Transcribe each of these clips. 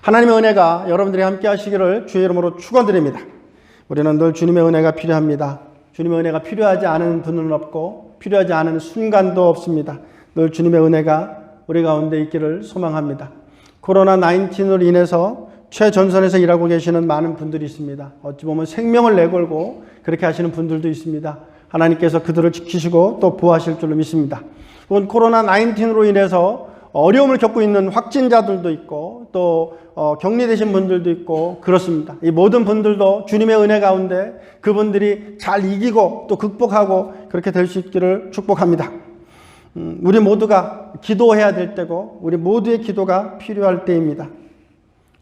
하나님의 은혜가 여러분들이 함께 하시기를 주의 이름으로 축원드립니다. 우리는 늘 주님의 은혜가 필요합니다. 주님의 은혜가 필요하지 않은 분은 없고 필요하지 않은 순간도 없습니다. 늘 주님의 은혜가 우리 가운데 있기를 소망합니다. 코로나19으로 인해서 최전선에서 일하고 계시는 많은 분들이 있습니다. 어찌 보면 생명을 내걸고 그렇게 하시는 분들도 있습니다. 하나님께서 그들을 지키시고 또 보호하실 줄로 믿습니다. 혹은 코로나19으로 인해서 어려움을 겪고 있는 확진자들도 있고 또 격리되신 분들도 있고 그렇습니다. 이 모든 분들도 주님의 은혜 가운데 그분들이 잘 이기고 또 극복하고 그렇게 될 수 있기를 축복합니다. 우리 모두가 기도해야 될 때고 우리 모두의 기도가 필요할 때입니다.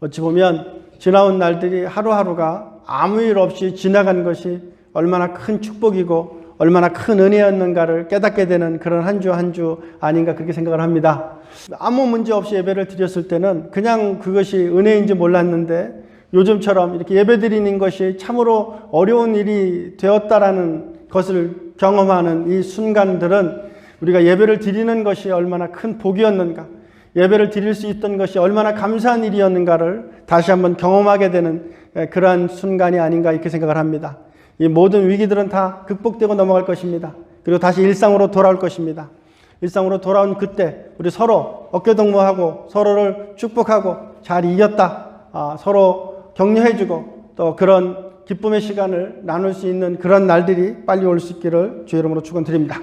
어찌 보면 지나온 날들이 하루하루가 아무 일 없이 지나간 것이 얼마나 큰 축복이고 얼마나 큰 은혜였는가를 깨닫게 되는 그런 한 주 한 주 아닌가 그렇게 생각을 합니다. 아무 문제 없이 예배를 드렸을 때는 그냥 그것이 은혜인지 몰랐는데 요즘처럼 이렇게 예배 드리는 것이 참으로 어려운 일이 되었다라는 것을 경험하는 이 순간들은 우리가 예배를 드리는 것이 얼마나 큰 복이었는가, 예배를 드릴 수 있던 것이 얼마나 감사한 일이었는가를 다시 한번 경험하게 되는 그러한 순간이 아닌가 이렇게 생각을 합니다. 이 모든 위기들은 다 극복되고 넘어갈 것입니다. 그리고 다시 일상으로 돌아올 것입니다. 일상으로 돌아온 그때 우리 서로 어깨동무하고 서로를 축복하고 잘 이겼다, 서로 격려해주고 또 그런 기쁨의 시간을 나눌 수 있는 그런 날들이 빨리 올 수 있기를 주의 이름으로 축원드립니다.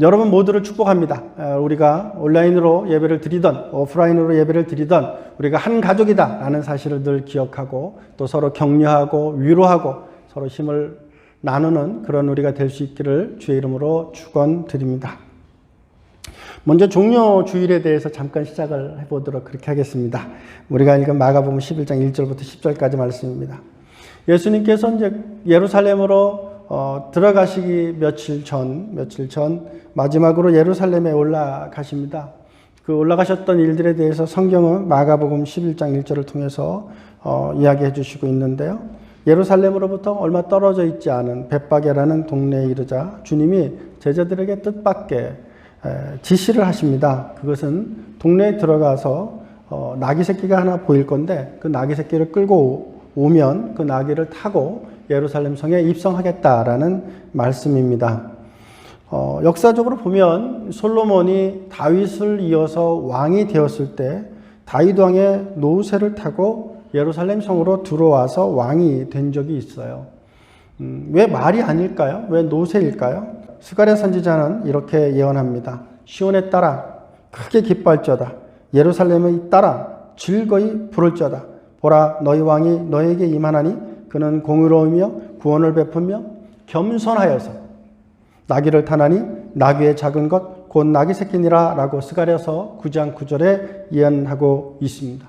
여러분 모두를 축복합니다. 우리가 온라인으로 예배를 드리던 오프라인으로 예배를 드리던 우리가 한 가족이다 라는 사실을 늘 기억하고 또 서로 격려하고 위로하고 서로 힘을 나누는 그런 우리가 될 수 있기를 주의 이름으로 축원드립니다. 먼저 종려 주일에 대해서 잠깐 시작을 해보도록 그렇게 하겠습니다. 우리가 읽은 마가복음 11장 1절부터 10절까지 말씀입니다. 예수님께서 이제 예루살렘으로 들어가시기 며칠 전 마지막으로 예루살렘에 올라가십니다. 그 올라가셨던 일들에 대해서 성경은 마가복음 11장 1절을 통해서 이야기해 주시고 있는데요. 예루살렘으로부터 얼마 떨어져 있지 않은 벳바게라는 동네에 이르자 주님이 제자들에게 뜻밖의 지시를 하십니다. 그것은 동네에 들어가서 나귀 새끼가 하나 보일 건데 그 나귀 새끼를 끌고 오면 그 나귀를 타고 예루살렘 성에 입성하겠다라는 말씀입니다. 역사적으로 보면 솔로몬이 다윗을 이어서 왕이 되었을 때 다윗 왕의 노새를 타고 예루살렘 성으로 들어와서 왕이 된 적이 있어요. 왜 말이 아닐까요? 왜 노새일까요? 스가랴 선지자는 이렇게 예언합니다. 시온에 따라 크게 기뻐할지어다. 예루살렘에 따라 즐거이 부를지어다. 보라, 너희 왕이 너에게 임하나니 그는 공의로우며 구원을 베푸며 겸손하여서 나귀를 타나니 나귀의 작은 것 곧 나귀 새끼니라 라고 스가랴서 9장 9절에 예언하고 있습니다.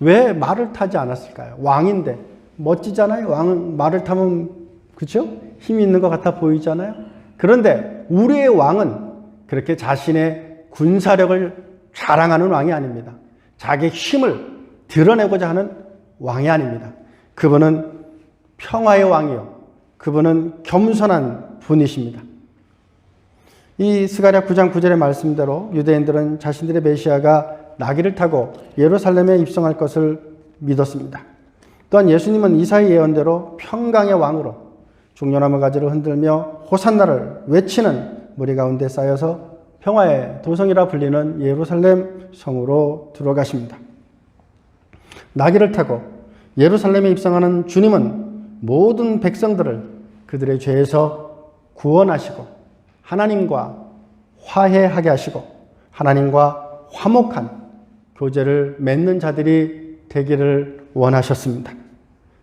왜 말을 타지 않았을까요? 왕인데 멋지잖아요. 왕은 말을 타면 그렇죠? 힘이 있는 것 같아 보이잖아요. 그런데 우리의 왕은 그렇게 자신의 군사력을 자랑하는 왕이 아닙니다. 자기의 힘을 드러내고자 하는 왕이 아닙니다. 그분은 평화의 왕이요. 그분은 겸손한 분이십니다. 이 스가랴 9장 9절의 말씀대로 유대인들은 자신들의 메시아가 나귀를 타고 예루살렘에 입성할 것을 믿었습니다. 또한 예수님은 이사야 예언대로 평강의 왕으로 종려나무 가지를 흔들며 호산나를 외치는 무리 가운데 쌓여서 평화의 도성이라 불리는 예루살렘 성으로 들어가십니다. 나귀를 타고 예루살렘에 입성하는 주님은 모든 백성들을 그들의 죄에서 구원하시고 하나님과 화해하게 하시고 하나님과 화목한 교제를 맺는 자들이 되기를 원하셨습니다.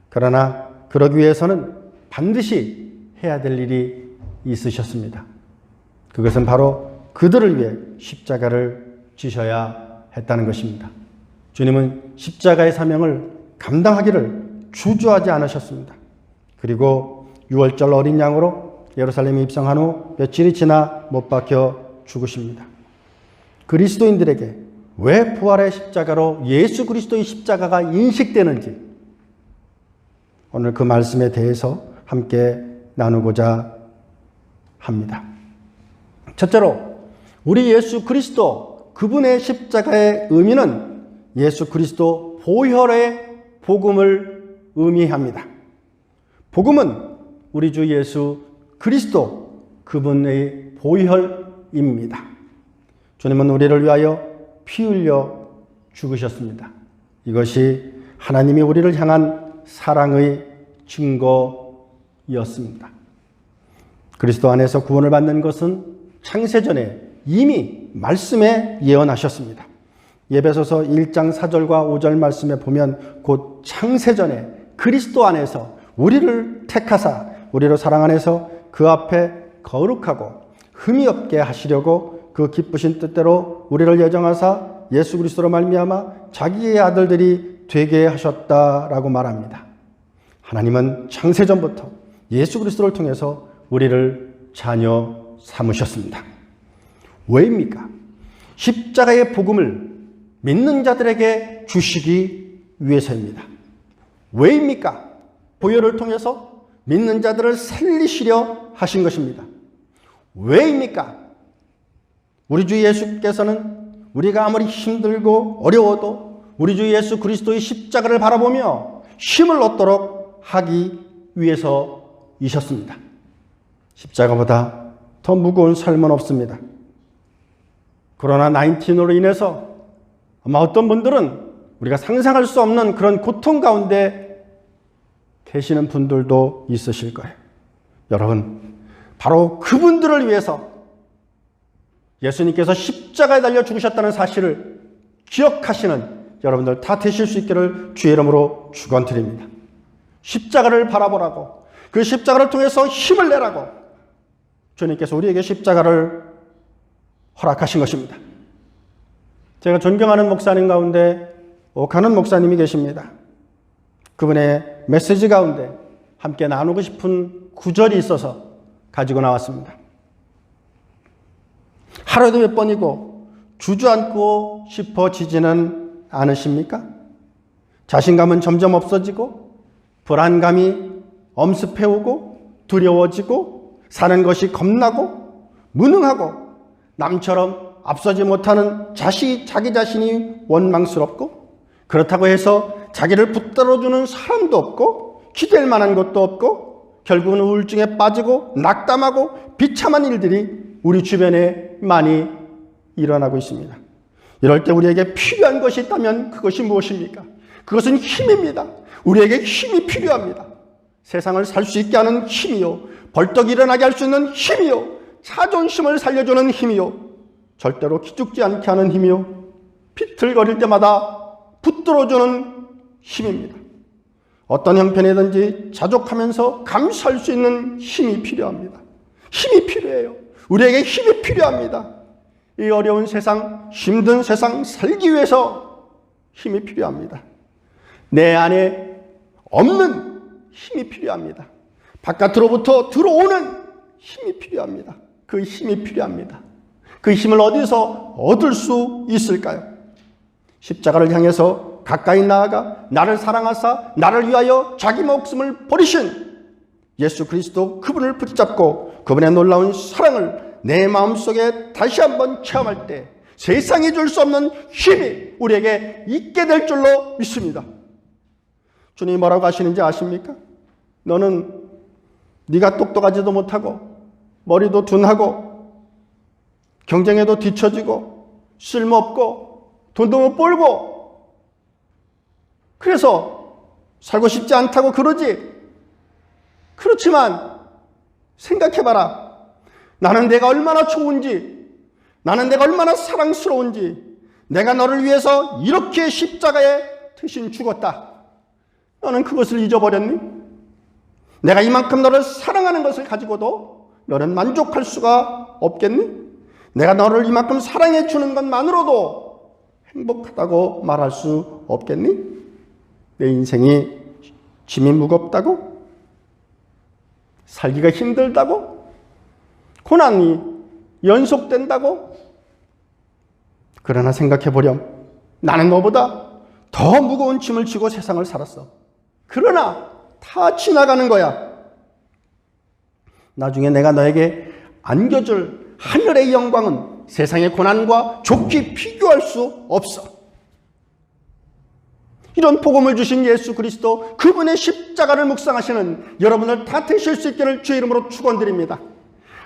그러나 그러기 위해서는 반드시 해야 될 일이 있으셨습니다. 그것은 바로 그들을 위해 십자가를 지셔야 했다는 것입니다. 주님은 십자가의 사명을 감당하기를 주저하지 않으셨습니다. 그리고 6월절 어린 양으로 예루살렘에 입성한 후 며칠이 지나 못 박혀 죽으십니다. 그리스도인들에게 왜 부활의 십자가로 예수 그리스도의 십자가가 인식되는지 오늘 그 말씀에 대해서 함께 나누고자 합니다. 첫째로 우리 예수 그리스도 그분의 십자가의 의미는 예수 그리스도 보혈의 복음을 의미합니다. 복음은 우리 주 예수 그리스도 그분의 보혈입니다. 주님은 우리를 위하여 피 흘려 죽으셨습니다. 이것이 하나님이 우리를 향한 사랑의 증거였습니다. 그리스도 안에서 구원을 받는 것은 창세전에 이미 말씀에 예언하셨습니다. 에베소서 1장 4절과 5절 말씀에 보면 곧 창세전에 그리스도 안에서 우리를 택하사 우리로 사랑 안에서 그 앞에 거룩하고 흠이 없게 하시려고 그 기쁘신 뜻대로 우리를 예정하사 예수 그리스도로 말미암아 자기의 아들들이 되게 하셨다라고 말합니다. 하나님은 창세전부터 예수 그리스도를 통해서 우리를 자녀 삼으셨습니다. 왜입니까? 십자가의 복음을 믿는 자들에게 주시기 위해서입니다. 왜입니까? 보혈을 통해서 믿는 자들을 살리시려 하신 것입니다. 왜입니까? 우리 주 예수께서는 우리가 아무리 힘들고 어려워도 우리 주 예수 그리스도의 십자가를 바라보며 힘을 얻도록 하기 위해서이셨습니다. 십자가보다 더 무거운 삶은 없습니다. 코로나 19으로 인해서 아마 어떤 분들은 우리가 상상할 수 없는 그런 고통 가운데 계시는 분들도 있으실 거예요. 여러분, 바로 그분들을 위해서 예수님께서 십자가에 달려 죽으셨다는 사실을 기억하시는 여러분들 다 되실 수 있기를 주의 이름으로 축원드립니다. 십자가를 바라보라고, 그 십자가를 통해서 힘을 내라고 주님께서 우리에게 십자가를 허락하신 것입니다. 제가 존경하는 목사님 가운데 옥하는 목사님이 계십니다. 그분의 메시지 가운데 함께 나누고 싶은 구절이 있어서 가지고 나왔습니다. 하루에도 몇 번이고 주저앉고 싶어지지는 않으십니까? 자신감은 점점 없어지고 불안감이 엄습해오고 두려워지고 사는 것이 겁나고 무능하고 남처럼 앞서지 못하는 자기 자신이 원망스럽고 그렇다고 해서 자기를 붙들어주는 사람도 없고 기댈 만한 것도 없고 결국은 우울증에 빠지고 낙담하고 비참한 일들이 우리 주변에 많이 일어나고 있습니다. 이럴 때 우리에게 필요한 것이 있다면 그것이 무엇입니까? 그것은 힘입니다. 우리에게 힘이 필요합니다. 세상을 살 수 있게 하는 힘이요, 벌떡 일어나게 할 수 있는 힘이요, 자존심을 살려주는 힘이요, 절대로 기죽지 않게 하는 힘이요, 비틀거릴 때마다 붙들어주는 힘입니다. 어떤 형편이든지 자족하면서 감수할 수 있는 힘이 필요합니다. 힘이 필요해요. 우리에게 힘이 필요합니다. 이 어려운 세상, 힘든 세상 살기 위해서 힘이 필요합니다. 내 안에 없는 힘이 필요합니다. 바깥으로부터 들어오는 힘이 필요합니다. 그 힘이 필요합니다. 그 힘을 어디서 얻을 수 있을까요? 십자가를 향해서 가까이 나아가 나를 사랑하사 나를 위하여 자기 목숨을 버리신 예수 그리스도 그분을 붙잡고 그분의 놀라운 사랑을 내 마음속에 다시 한번 체험할 때 세상이 줄 수 없는 힘이 우리에게 있게 될 줄로 믿습니다. 주님이 뭐라고 하시는지 아십니까? 너는 네가 똑똑하지도 못하고 머리도 둔하고 경쟁에도 뒤처지고 쓸모없고 돈도 못 벌고 그래서 살고 싶지 않다고 그러지. 그렇지만 생각해봐라. 나는 내가 얼마나 좋은지, 나는 내가 얼마나 사랑스러운지, 내가 너를 위해서 이렇게 십자가에 대신 죽었다. 너는 그것을 잊어버렸니? 내가 이만큼 너를 사랑하는 것을 가지고도 너는 만족할 수가 없겠니? 내가 너를 이만큼 사랑해 주는 것만으로도 행복하다고 말할 수 없겠니? 내 인생이 짐이 무겁다고? 살기가 힘들다고? 고난이 연속된다고? 그러나 생각해보렴. 나는 너보다 더 무거운 짐을 지고 세상을 살았어. 그러나 다 지나가는 거야. 나중에 내가 너에게 안겨줄 하늘의 영광은 세상의 고난과 좋게 비교할 수 없어. 이런 복음을 주신 예수 그리스도 그분의 십자가를 묵상하시는 여러분들 다 되실 수 있기를 주의 이름으로 축원드립니다.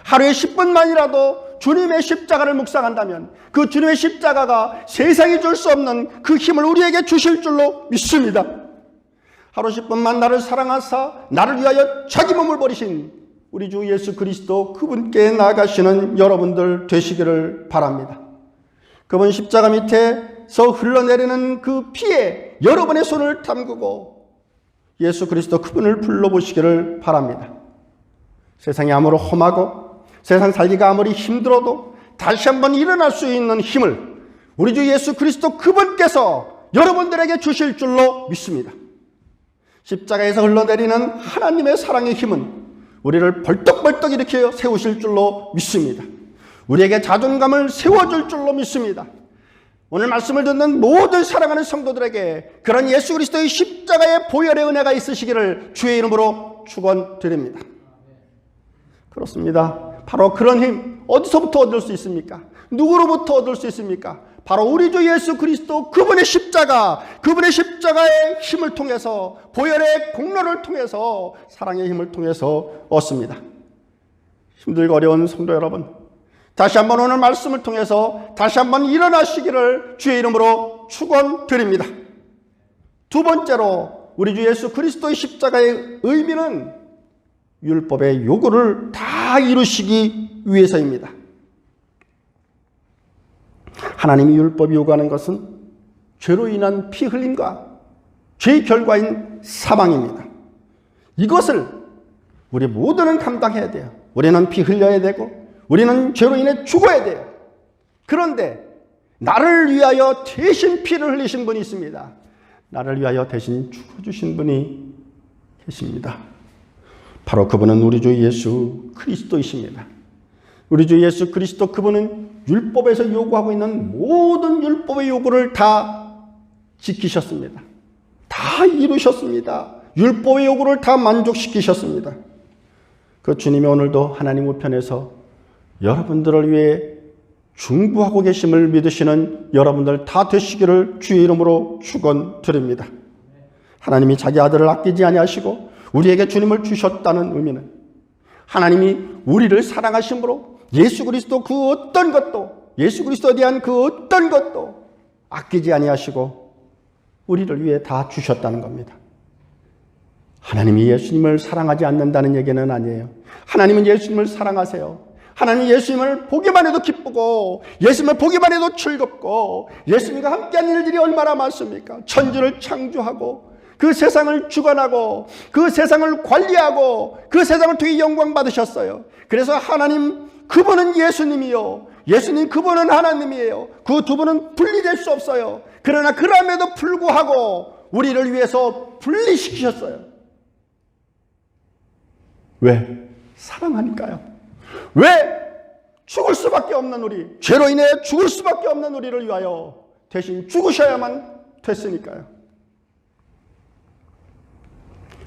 하루에 10분만이라도 주님의 십자가를 묵상한다면 그 주님의 십자가가 세상이 줄 수 없는 그 힘을 우리에게 주실 줄로 믿습니다. 하루 10분만 나를 사랑하사 나를 위하여 자기 몸을 버리신 우리 주 예수 그리스도 그분께 나아가시는 여러분들 되시기를 바랍니다. 그분 십자가 밑에서 흘러내리는 그 피에 여러분의 손을 담그고 예수 그리스도 그분을 불러보시기를 바랍니다. 세상이 아무리 험하고 세상 살기가 아무리 힘들어도 다시 한번 일어날 수 있는 힘을 우리 주 예수 그리스도 그분께서 여러분들에게 주실 줄로 믿습니다. 십자가에서 흘러내리는 하나님의 사랑의 힘은 우리를 벌떡벌떡 일으켜 세우실 줄로 믿습니다. 우리에게 자존감을 세워줄 줄로 믿습니다. 오늘 말씀을 듣는 모든 사랑하는 성도들에게 그런 예수 그리스도의 십자가의 보혈의 은혜가 있으시기를 주의 이름으로 축원드립니다. 그렇습니다. 바로 그런 힘 어디서부터 얻을 수 있습니까? 누구로부터 얻을 수 있습니까? 바로 우리 주 예수 그리스도 그분의 십자가의 힘을 통해서 보혈의 공로를 통해서 사랑의 힘을 통해서 얻습니다. 힘들고 어려운 성도 여러분, 다시 한번 오늘 말씀을 통해서 다시 한번 일어나시기를 주의 이름으로 축원드립니다. 두 번째로 우리 주 예수 그리스도의 십자가의 의미는 율법의 요구를 다 이루시기 위해서입니다. 하나님이 율법이 요구하는 것은 죄로 인한 피 흘림과 죄의 결과인 사망입니다. 이것을 우리 모두는 감당해야 돼요. 우리는 피 흘려야 되고 우리는 죄로 인해 죽어야 돼요. 그런데 나를 위하여 대신 피를 흘리신 분이 있습니다. 나를 위하여 대신 죽어주신 분이 계십니다. 바로 그분은 우리 주 예수 그리스도이십니다. 우리 주 예수 그리스도 그분은 율법에서 요구하고 있는 모든 율법의 요구를 다 지키셨습니다. 다 이루셨습니다. 율법의 요구를 다 만족시키셨습니다. 그 주님이 오늘도 하나님 우편에서 여러분들을 위해 중보하고 계심을 믿으시는 여러분들 다 되시기를 주의 이름으로 축원드립니다. 하나님이 자기 아들을 아끼지 아니하시고 우리에게 주님을 주셨다는 의미는 하나님이 우리를 사랑하심으로 예수 그리스도 그 어떤 것도 예수 그리스도에 대한 그 어떤 것도 아끼지 아니하시고 우리를 위해 다 주셨다는 겁니다. 하나님이 예수님을 사랑하지 않는다는 얘기는 아니에요. 하나님은 예수님을 사랑하세요. 하나님 예수님을 보기만 해도 기쁘고 예수님을 보기만 해도 즐겁고 예수님과 함께한 일들이 얼마나 많습니까? 천지를 창조하고 그 세상을 주관하고 그 세상을 관리하고 그 세상을 통해 영광 받으셨어요. 그래서 하나님 그분은 예수님이요, 예수님 그분은 하나님이에요. 그 두 분은 분리될 수 없어요. 그러나 그럼에도 불구하고 우리를 위해서 분리시키셨어요. 왜? 사랑하니까요. 왜? 죽을 수밖에 없는 우리, 죄로 인해 죽을 수밖에 없는 우리를 위하여 대신 죽으셔야만 됐으니까요.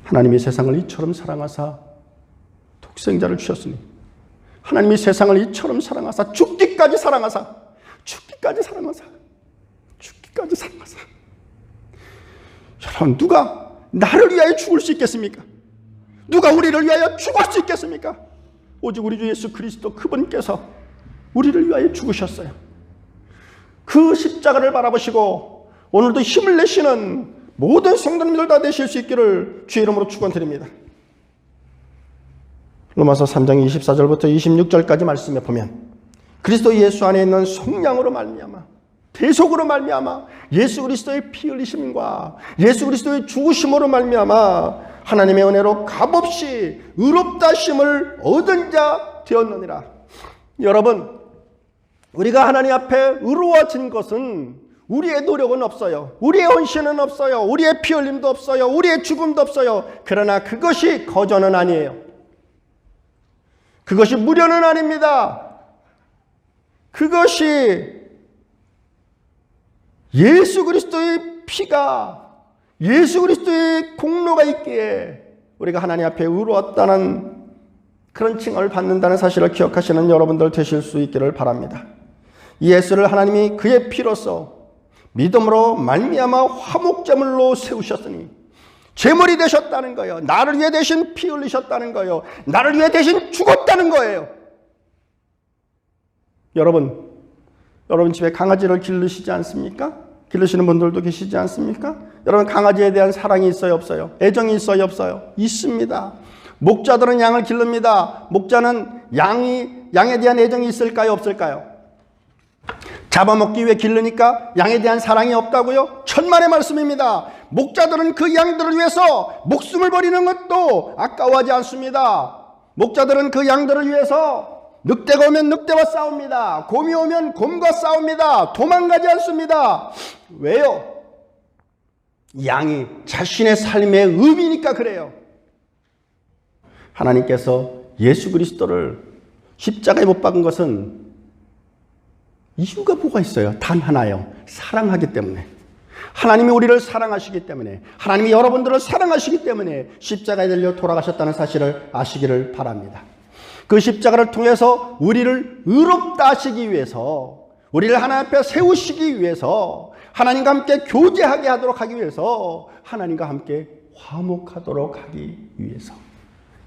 하나님이 세상을 이처럼 사랑하사 독생자를 주셨으니 하나님이 세상을 이처럼 사랑하사 죽기까지 사랑하사 여러분, 누가 나를 위하여 죽을 수 있겠습니까? 누가 우리를 위하여 죽을 수 있겠습니까? 오직 우리 주 예수 그리스도 그분께서 우리를 위하여 죽으셨어요. 그 십자가를 바라보시고 오늘도 힘을 내시는 모든 성도님들 다 되실 수 있기를 주의 이름으로 축원드립니다. 로마서 3장 24절부터 26절까지 말씀에 보면 그리스도 예수 안에 있는 성량으로 말미암아 대속으로 말미암아 예수 그리스도의 피 흘리심과 예수 그리스도의 죽으심으로 말미암아 하나님의 은혜로 값없이 의롭다 하심을 얻은 자 되었느니라. 여러분, 우리가 하나님 앞에 의로워진 것은 우리의 노력은 없어요. 우리의 헌신은 없어요. 우리의 피 흘림도 없어요. 우리의 죽음도 없어요. 그러나 그것이 거저는 아니에요. 그것이 무료는 아닙니다. 그것이 예수 그리스도의 피가, 예수 그리스도의 공로가 있기에 우리가 하나님 앞에 의로웠다는 그런 칭을 받는다는 사실을 기억하시는 여러분들 되실 수 있기를 바랍니다. 예수를 하나님이 그의 피로써 믿음으로 말미암아 화목제물로 세우셨으니 제물이 되셨다는 거예요. 나를 위해 대신 피 흘리셨다는 거예요. 나를 위해 대신 죽었다는 거예요. 여러분 집에 강아지를 기르시지 않습니까? 기르시는 분들도 계시지 않습니까? 여러분 강아지에 대한 사랑이 있어요, 없어요? 애정이 있어요, 없어요? 있습니다. 목자들은 양을 기릅니다. 목자는 양에 대한 애정이 있을까요, 없을까요? 잡아먹기 위해 기르니까 양에 대한 사랑이 없다고요? 천만의 말씀입니다. 목자들은 그 양들을 위해서 목숨을 버리는 것도 아까워하지 않습니다. 목자들은 그 양들을 위해서 늑대가 오면 늑대와 싸웁니다. 곰이 오면 곰과 싸웁니다. 도망가지 않습니다. 왜요? 양이 자신의 삶의 의미니까 그래요. 하나님께서 예수 그리스도를 십자가에 못 박은 것은 이유가 뭐가 있어요? 단 하나요. 사랑하기 때문에. 하나님이 우리를 사랑하시기 때문에, 하나님이 여러분들을 사랑하시기 때문에 십자가에 달려 돌아가셨다는 사실을 아시기를 바랍니다. 그 십자가를 통해서 우리를 의롭다 하시기 위해서, 우리를 하나님 앞에 세우시기 위해서, 하나님과 함께 교제하게 하도록 하기 위해서, 하나님과 함께 화목하도록 하기 위해서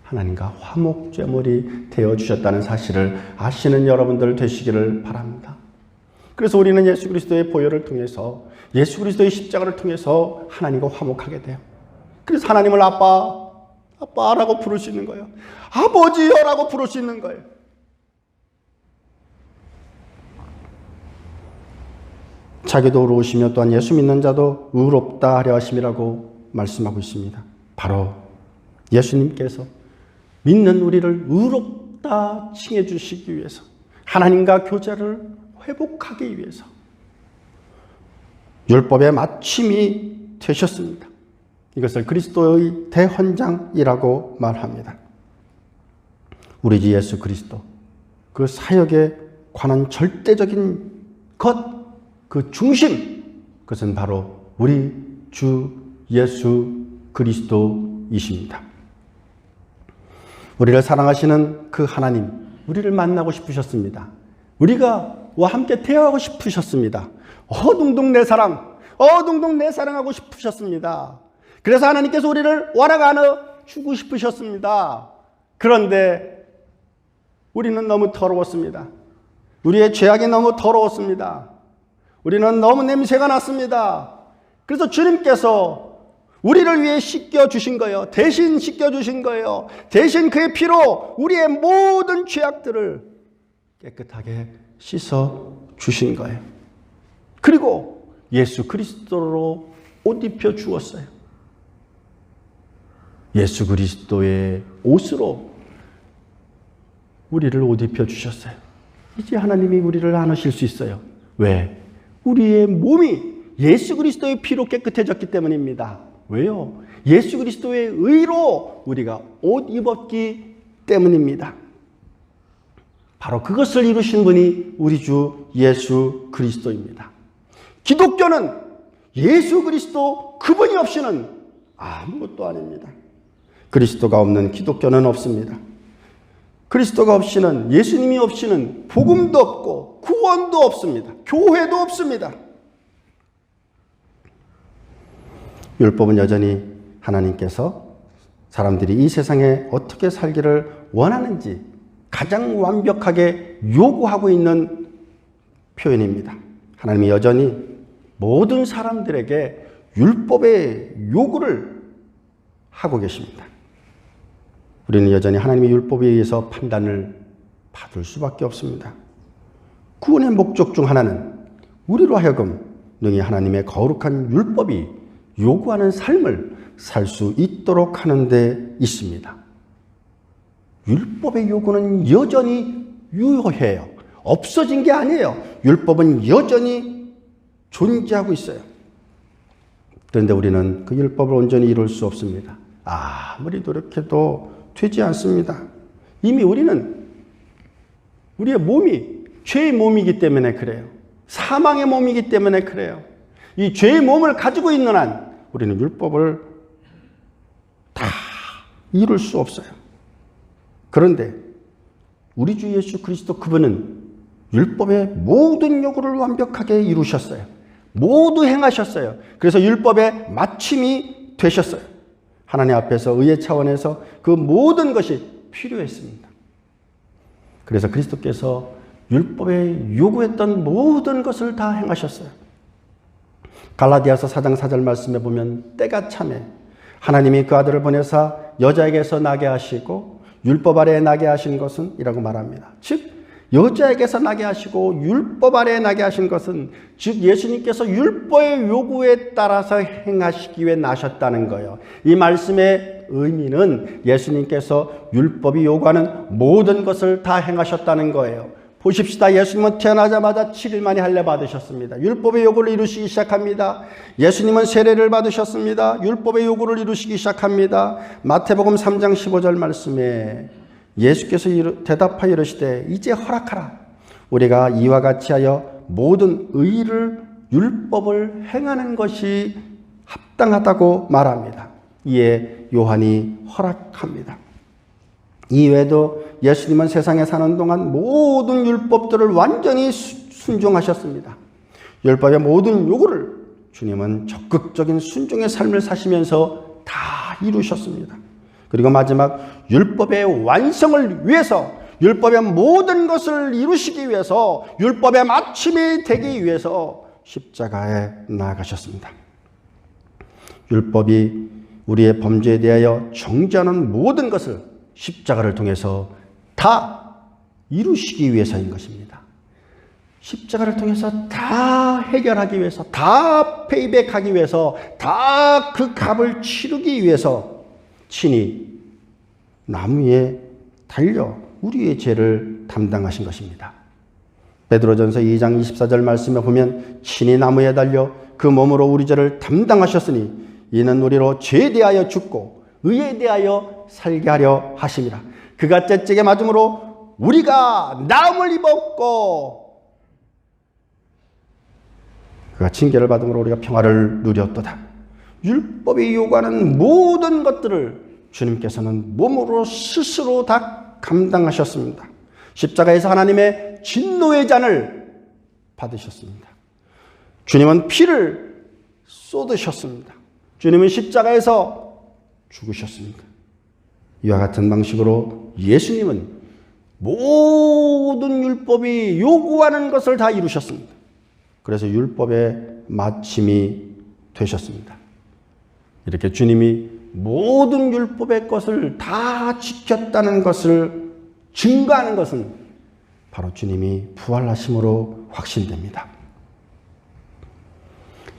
하나님과 화목제물이 되어주셨다는 사실을 아시는 여러분들 되시기를 바랍니다. 그래서 우리는 예수 그리스도의 보혈을 통해서, 예수 그리스도의 십자가를 통해서 하나님과 화목하게 돼요. 그래서 하나님을 아빠라고 부를 수 있는 거예요. 아버지여라고 부를 수 있는 거예요. 자기도 의로우시며 또한 예수 믿는 자도 의롭다 하려 하심이라고 말씀하고 있습니다. 바로 예수님께서 믿는 우리를 의롭다 칭해 주시기 위해서, 하나님과 교제를 회복하기 위해서 율법의 마침이 되셨습니다. 이것을 그리스도의 대헌장이라고 말합니다. 우리 주 예수 그리스도, 그 사역에 관한 절대적인 것, 그 중심, 그것은 바로 우리 주 예수 그리스도이십니다. 우리를 사랑하시는 그 하나님, 우리를 만나고 싶으셨습니다. 우리가 함께 대화하고 싶으셨습니다. 둥둥 내 사랑, 둥둥 내 사랑하고 싶으셨습니다. 그래서 하나님께서 우리를 와락 안아 주고 싶으셨습니다. 그런데 우리는 너무 더러웠습니다. 우리의 죄악이 너무 더러웠습니다. 우리는 너무 냄새가 났습니다. 그래서 주님께서 우리를 위해 씻겨주신 거예요. 대신 씻겨주신 거예요. 대신 그의 피로 우리의 모든 죄악들을 깨끗하게 씻어주신 거예요. 그리고 예수 그리스도로 옷 입혀 주었어요. 예수 그리스도의 옷으로 우리를 옷 입혀 주셨어요. 이제 하나님이 우리를 안으실 수 있어요. 왜? 우리의 몸이 예수 그리스도의 피로 깨끗해졌기 때문입니다. 왜요? 예수 그리스도의 의로 우리가 옷 입었기 때문입니다. 바로 그것을 이루신 분이 우리 주 예수 그리스도입니다. 기독교는 예수 그리스도 그분이 없이는 아무것도 아닙니다. 그리스도가 없는 기독교는 없습니다. 그리스도가 없이는, 예수님이 없이는 복음도 없고 구원도 없습니다. 교회도 없습니다. 율법은 여전히 하나님께서 사람들이 이 세상에 어떻게 살기를 원하는지 가장 완벽하게 요구하고 있는 표현입니다. 하나님이 여전히 모든 사람들에게 율법의 요구를 하고 계십니다. 우리는 여전히 하나님의 율법에 의해서 판단을 받을 수밖에 없습니다. 구원의 목적 중 하나는 우리로 하여금 능히 하나님의 거룩한 율법이 요구하는 삶을 살 수 있도록 하는 데 있습니다. 율법의 요구는 여전히 유효해요. 없어진 게 아니에요. 율법은 여전히 존재하고 있어요. 그런데 우리는 그 율법을 온전히 이룰 수 없습니다. 아무리 노력해도 되지 않습니다. 이미 우리는 우리의 몸이 죄의 몸이기 때문에 그래요. 사망의 몸이기 때문에 그래요. 이 죄의 몸을 가지고 있는 한 우리는 율법을 다 이룰 수 없어요. 그런데 우리 주 예수 그리스도 그분은 율법의 모든 요구를 완벽하게 이루셨어요. 모두 행하셨어요. 그래서 율법의 마침이 되셨어요. 하나님 앞에서 의의 차원에서 그 모든 것이 필요했습니다. 그래서 그리스도께서 율법에 요구했던 모든 것을 다 행하셨어요. 갈라디아서 4장 4절 말씀에 보면 때가 참에 하나님이 그 아들을 보내사 여자에게서 나게 하시고 율법 아래에 나게 하신 것은 이라고 말합니다. 즉 여자에게서 나게 하시고 율법 아래에 나게 하신 것은 즉 예수님께서 율법의 요구에 따라서 행하시기 위해 나셨다는 거예요. 이 말씀의 의미는 예수님께서 율법이 요구하는 모든 것을 다 행하셨다는 거예요. 보십시다. 예수님은 태어나자마자 7일 만에 할례 받으셨습니다. 율법의 요구를 이루시기 시작합니다. 예수님은 세례를 받으셨습니다. 율법의 요구를 이루시기 시작합니다. 마태복음 3장 15절 말씀에 예수께서 대답하여 이르시되 이제 허락하라. 우리가 이와 같이 하여 모든 의를 율법을 행하는 것이 합당하다고 말합니다. 이에 요한이 허락합니다. 이외에도 예수님은 세상에 사는 동안 모든 율법들을 완전히 순종하셨습니다. 율법의 모든 요구를 주님은 적극적인 순종의 삶을 사시면서 다 이루셨습니다. 그리고 마지막 율법의 완성을 위해서 율법의 모든 것을 이루시기 위해서 율법의 마침이 되기 위해서 십자가에 나아가셨습니다. 율법이 우리의 범죄에 대하여 정죄하는 모든 것을 십자가를 통해서 다 이루시기 위해서인 것입니다. 십자가를 통해서 다 해결하기 위해서, 다 페이백하기 위해서, 다 그 값을 치르기 위해서 친히 나무 위에 달려 우리의 죄를 담당하신 것입니다. 베드로전서 2장 24절 말씀에 보면 친히 나무에 달려 그 몸으로 우리 죄를 담당하셨으니 이는 우리로 죄에 대하여 죽고 의에 대하여 살게 하려 하심이라. 그가 째째게 맞음으로 우리가 나음을 입었고 그가 징계를 받음으로 우리가 평화를 누렸도다. 율법이 요구하는 모든 것들을 주님께서는 몸으로 스스로 다 감당하셨습니다. 십자가에서 하나님의 진노의 잔을 받으셨습니다. 주님은 피를 쏟으셨습니다. 주님은 십자가에서 죽으셨습니다. 이와 같은 방식으로 예수님은 모든 율법이 요구하는 것을 다 이루셨습니다. 그래서 율법의 마침이 되셨습니다. 이렇게 주님이 모든 율법의 것을 다 지켰다는 것을 증거하는 것은 바로 주님이 부활하심으로 확신됩니다.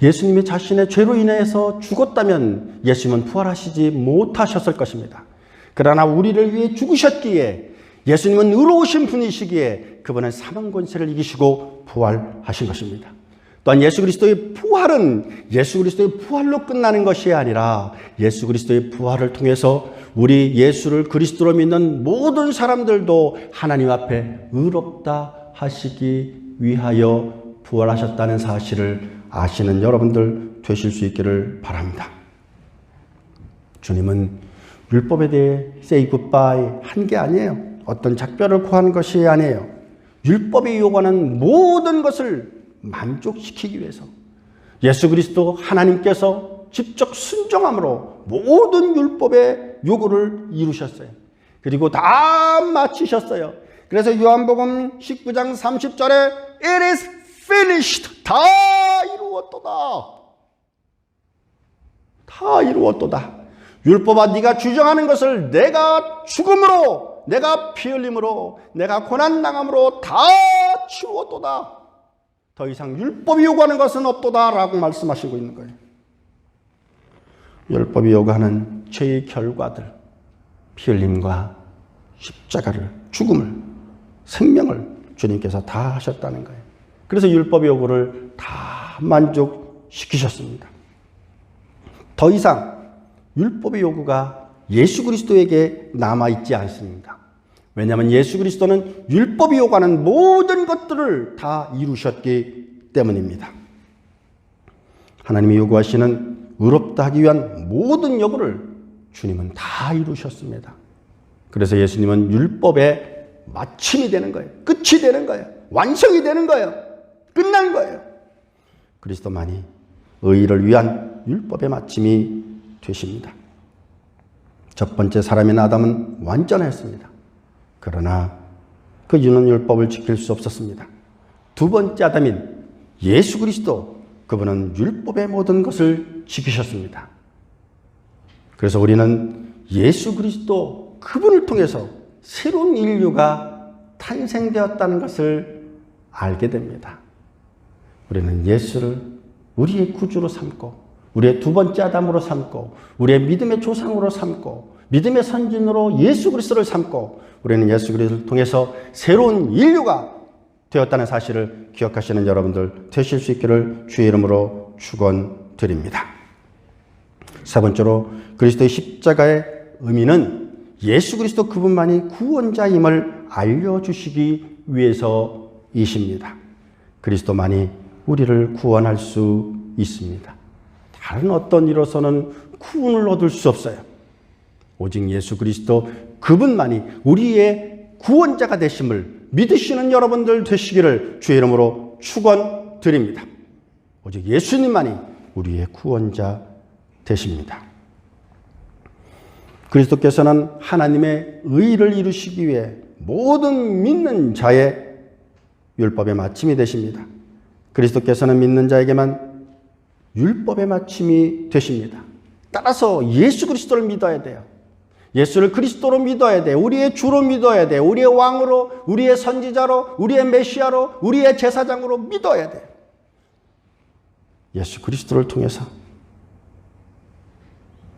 예수님이 자신의 죄로 인해서 죽었다면 예수님은 부활하시지 못하셨을 것입니다. 그러나 우리를 위해 죽으셨기에 예수님은 의로우신 분이시기에 그분은 사망 권세를 이기시고 부활하신 것입니다. 또한 예수 그리스도의 부활은 예수 그리스도의 부활로 끝나는 것이 아니라 예수 그리스도의 부활을 통해서 우리 예수를 그리스도로 믿는 모든 사람들도 하나님 앞에 의롭다 하시기 위하여 부활하셨다는 사실을 아시는 여러분들 되실 수 있기를 바랍니다. 주님은 율법에 대해 say goodbye 한 게 아니에요. 어떤 작별을 구한 것이 아니에요. 율법이 요구하는 모든 것을 만족시키기 위해서 예수 그리스도 하나님께서 직접 순종함으로 모든 율법의 요구를 이루셨어요. 그리고 다 마치셨어요. 그래서 요한복음 19장 30절에 It is finished. 다 이루었도다. 다 이루었도다. 율법아 네가 주장하는 것을 내가 죽음으로, 내가 피 흘림으로, 내가 고난당함으로 다 치루었도다. 더 이상 율법이 요구하는 것은 없도다라고 말씀하시고 있는 거예요. 율법이 요구하는 죄의 결과들, 피 흘림과 십자가를, 죽음을, 생명을 주님께서 다 하셨다는 거예요. 그래서 율법의 요구를 다 만족시키셨습니다. 더 이상 율법의 요구가 예수 그리스도에게 남아있지 않습니다. 왜냐하면 예수 그리스도는 율법이 요구하는 모든 것들을 다 이루셨기 때문입니다. 하나님이 요구하시는 의롭다 하기 위한 모든 요구를 주님은 다 이루셨습니다. 그래서 예수님은 율법의 마침이 되는 거예요. 끝이 되는 거예요. 완성이 되는 거예요. 끝난 거예요. 그리스도만이 의를 위한 율법의 마침이 되십니다. 첫 번째 사람인 아담은 완전했습니다. 그러나 그 유는 율법을 지킬 수 없었습니다. 두 번째 아담인 예수 그리스도, 그분은 율법의 모든 것을 지키셨습니다. 그래서 우리는 예수 그리스도 그분을 통해서 새로운 인류가 탄생되었다는 것을 알게 됩니다. 우리는 예수를 우리의 구주로 삼고, 우리의 두 번째 아담으로 삼고, 우리의 믿음의 조상으로 삼고, 믿음의 선진으로 예수 그리스도를 삼고, 우리는 예수 그리스도를 통해서 새로운 인류가 되었다는 사실을 기억하시는 여러분들 되실 수 있기를 주의 이름으로 축원드립니다. 세 번째로, 그리스도의 십자가의 의미는 예수 그리스도 그분만이 구원자임을 알려주시기 위해서이십니다. 그리스도만이 우리를 구원할 수 있습니다. 다른 어떤 이로서는 구원을 얻을 수 없어요. 오직 예수 그리스도 그분만이 우리의 구원자가 되심을 믿으시는 여러분들 되시기를 주의 이름으로 축원드립니다. 오직 예수님만이 우리의 구원자 되십니다. 그리스도께서는 하나님의 의를 이루시기 위해 모든 믿는 자의 율법의 마침이 되십니다. 그리스도께서는 믿는 자에게만 율법의 마침이 되십니다. 따라서 예수 그리스도를 믿어야 돼요. 예수를 그리스도로 믿어야 돼요. 우리의 주로 믿어야 돼요. 우리의 왕으로, 우리의 선지자로, 우리의 메시아로, 우리의 제사장으로 믿어야 돼요. 예수 그리스도를 통해서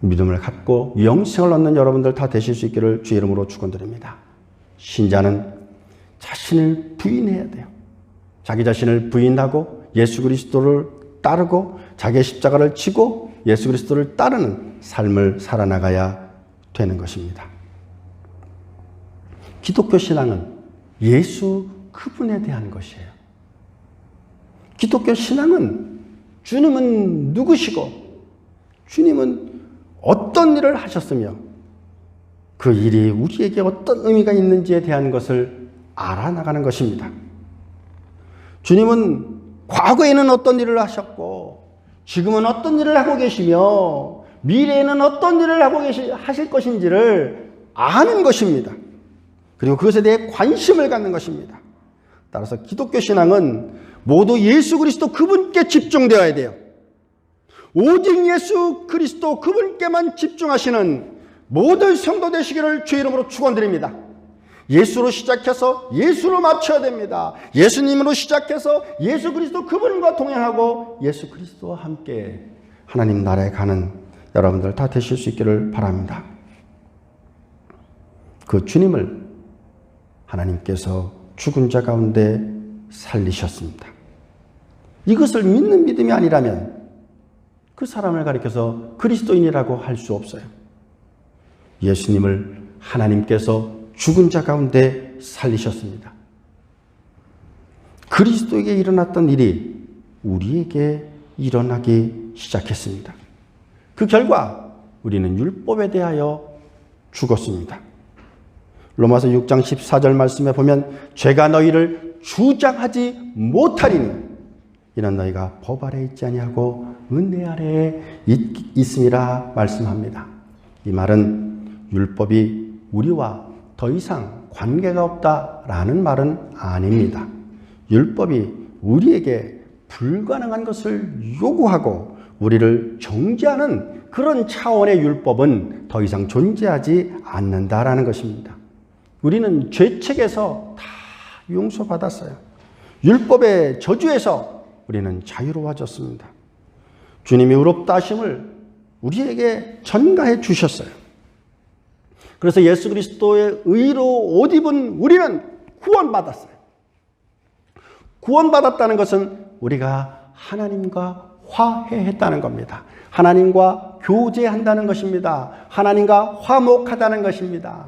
믿음을 갖고 영생을 얻는 여러분들 다 되실 수 있기를 주의 이름으로 축원드립니다. 신자는 자신을 부인해야 돼요. 자기 자신을 부인하고 예수 그리스도를 따르고 자기의 십자가를 지고 예수 그리스도를 따르는 삶을 살아나가야 되는 것입니다. 기독교 신앙은 예수 그분에 대한 것이에요. 기독교 신앙은 주님은 누구시고 주님은 어떤 일을 하셨으며 그 일이 우리에게 어떤 의미가 있는지에 대한 것을 알아나가는 것입니다. 주님은 과거에는 어떤 일을 하셨고 지금은 어떤 일을 하고 계시며 미래에는 어떤 일을 하고 하실 것인지를 아는 것입니다. 그리고 그것에 대해 관심을 갖는 것입니다. 따라서 기독교 신앙은 모두 예수 그리스도 그분께 집중되어야 돼요. 오직 예수 그리스도 그분께만 집중하시는 모든 성도 되시기를 주의 이름으로 축원드립니다. 예수로 시작해서 예수로 맞춰야 됩니다. 예수님으로 시작해서 예수 그리스도 그분과 동행하고 예수 그리스도와 함께 하나님 나라에 가는 여러분들 다 되실 수 있기를 바랍니다. 그 주님을 하나님께서 죽은 자 가운데 살리셨습니다. 이것을 믿는 믿음이 아니라면 그 사람을 가리켜서 그리스도인이라고 할 수 없어요. 예수님을 하나님께서 죽은 자 가운데 살리셨습니다. 그리스도에게 일어났던 일이 우리에게 일어나기 시작했습니다. 그 결과 우리는 율법에 대하여 죽었습니다. 로마서 6장 14절 말씀에 보면 죄가 너희를 주장하지 못하리니 이는 너희가 법 아래에 있지 아니하고 은혜 아래에 있음이라 말씀합니다. 이 말은 율법이 우리와 더 이상 관계가 없다라는 말은 아닙니다. 율법이 우리에게 불가능한 것을 요구하고 우리를 정죄하는 그런 차원의 율법은 더 이상 존재하지 않는다라는 것입니다. 우리는 죄책에서 다 용서받았어요. 율법의 저주에서 우리는 자유로워졌습니다. 주님이 의롭다 하심을 우리에게 전가해 주셨어요. 그래서 예수 그리스도의 의로 옷 입은 우리는 구원받았어요. 구원받았다는 것은 우리가 하나님과 화해했다는 겁니다. 하나님과 교제한다는 것입니다. 하나님과 화목하다는 것입니다.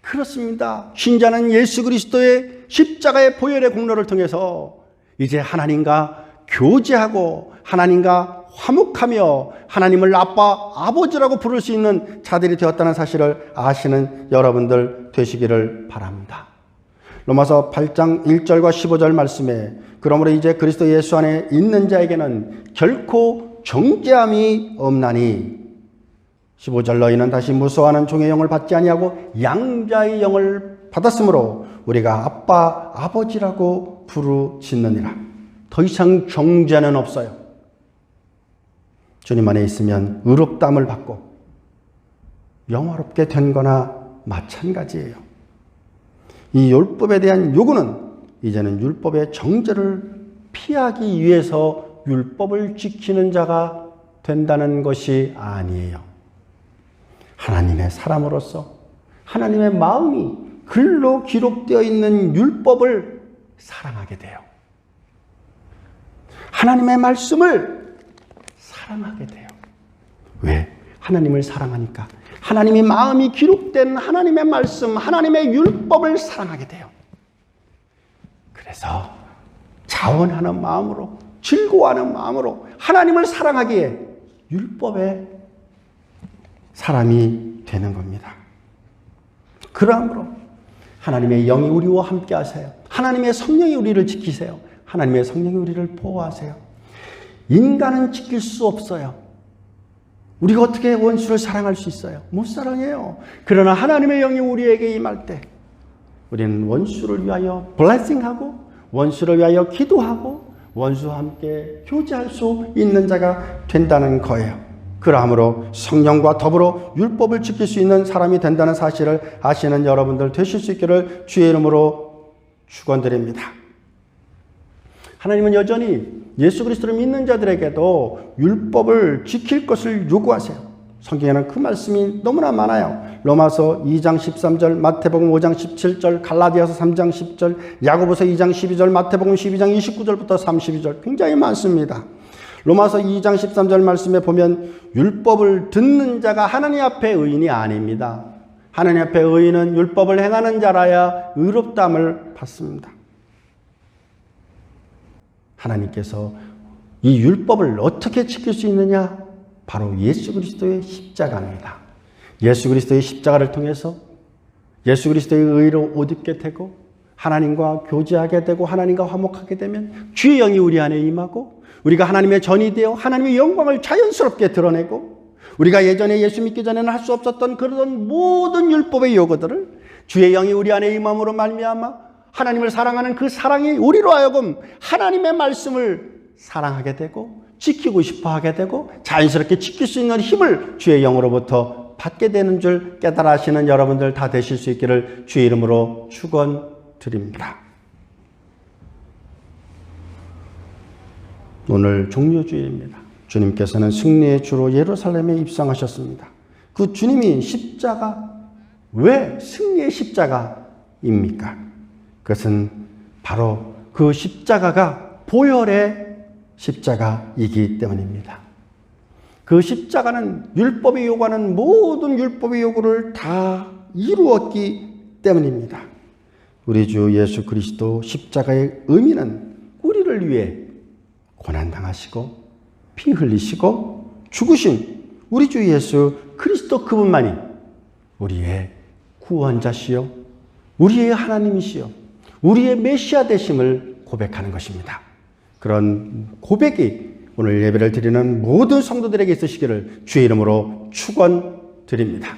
그렇습니다. 신자는 예수 그리스도의 십자가의 보혈의 공로를 통해서 이제 하나님과 교제하고 하나님과 화목하며 하나님을 아빠, 아버지라고 부를 수 있는 자들이 되었다는 사실을 아시는 여러분들 되시기를 바랍니다. 로마서 8장 1절과 15절 말씀에 그러므로 이제 그리스도 예수 안에 있는 자에게는 결코 정죄함이 없나니 15절 너희는 다시 무서워하는 종의 영을 받지 아니하고 양자의 영을 받았으므로 우리가 아빠 아버지라고 부르짖느니라. 더 이상 정죄는 없어요. 주님 안에 있으면 의롭다함을 받고 영화롭게 된 거나 마찬가지예요. 이 율법에 대한 요구는 이제는 율법의 정죄를 피하기 위해서 율법을 지키는 자가 된다는 것이 아니에요. 하나님의 사람으로서 하나님의 마음이 글로 기록되어 있는 율법을 사랑하게 돼요. 하나님의 말씀을 사랑하게 돼요. 왜? 하나님을 사랑하니까. 하나님의 마음이 기록된 하나님의 말씀, 하나님의 율법을 사랑하게 돼요. 그래서 자원하는 마음으로, 즐거워하는 마음으로 하나님을 사랑하기에 율법의 사람이 되는 겁니다. 그러므로 하나님의 영이 우리와 함께 하세요. 하나님의 성령이 우리를 지키세요. 하나님의 성령이 우리를 보호하세요. 인간은 지킬 수 없어요. 우리가 어떻게 원수를 사랑할 수 있어요? 못 사랑해요. 그러나 하나님의 영이 우리에게 임할 때 우리는 원수를 위하여 블레싱하고 원수를 위하여 기도하고 원수와 함께 교제할 수 있는 자가 된다는 거예요. 그러므로 성령과 더불어 율법을 지킬 수 있는 사람이 된다는 사실을 아시는 여러분들 되실 수 있기를 주의 이름으로 축원드립니다. 하나님은 여전히 예수 그리스도를 믿는 자들에게도 율법을 지킬 것을 요구하세요. 성경에는 그 말씀이 너무나 많아요. 로마서 2장 13절, 마태복음 5장 17절, 갈라디아서 3장 10절, 야고보서 2장 12절, 마태복음 12장 29절부터 32절 굉장히 많습니다. 로마서 2장 13절 말씀에 보면 율법을 듣는 자가 하나님 앞에 의인이 아닙니다. 하나님 앞에 의인은 율법을 행하는 자라야 의롭다함을 받습니다. 하나님께서 이 율법을 어떻게 지킬 수 있느냐? 바로 예수 그리스도의 십자가입니다. 예수 그리스도의 십자가를 통해서 예수 그리스도의 의로 옷 입게 되고 하나님과 교제하게 되고 하나님과 화목하게 되면 주의 영이 우리 안에 임하고 우리가 하나님의 전이 되어 하나님의 영광을 자연스럽게 드러내고 우리가 예전에 예수 믿기 전에는 할 수 없었던 그런 모든 율법의 요구들을 주의 영이 우리 안에 임함으로 말미암아 하나님을 사랑하는 그 사랑이 우리로 하여금 하나님의 말씀을 사랑하게 되고 지키고 싶어 하게 되고 자연스럽게 지킬 수 있는 힘을 주의 영으로부터 받게 되는 줄 깨달아 하시는 여러분들 다 되실 수 있기를 주의 이름으로 축원드립니다. 오늘 종료주일입니다. 주님께서는 승리의 주로 예루살렘에 입성하셨습니다. 그 주님이 십자가, 왜 승리의 십자가입니까? 그것은 바로 그 십자가가 보혈의 십자가이기 때문입니다. 그 십자가는 율법이 요구하는 모든 율법의 요구를 다 이루었기 때문입니다. 우리 주 예수 그리스도 십자가의 의미는 우리를 위해 고난당하시고 피 흘리시고 죽으신 우리 주 예수 그리스도 그분만이 우리의 구원자시요 우리의 하나님이시요 우리의 메시아 되심을 고백하는 것입니다. 그런 고백이 오늘 예배를 드리는 모든 성도들에게 있으시기를 주의 이름으로 축원드립니다.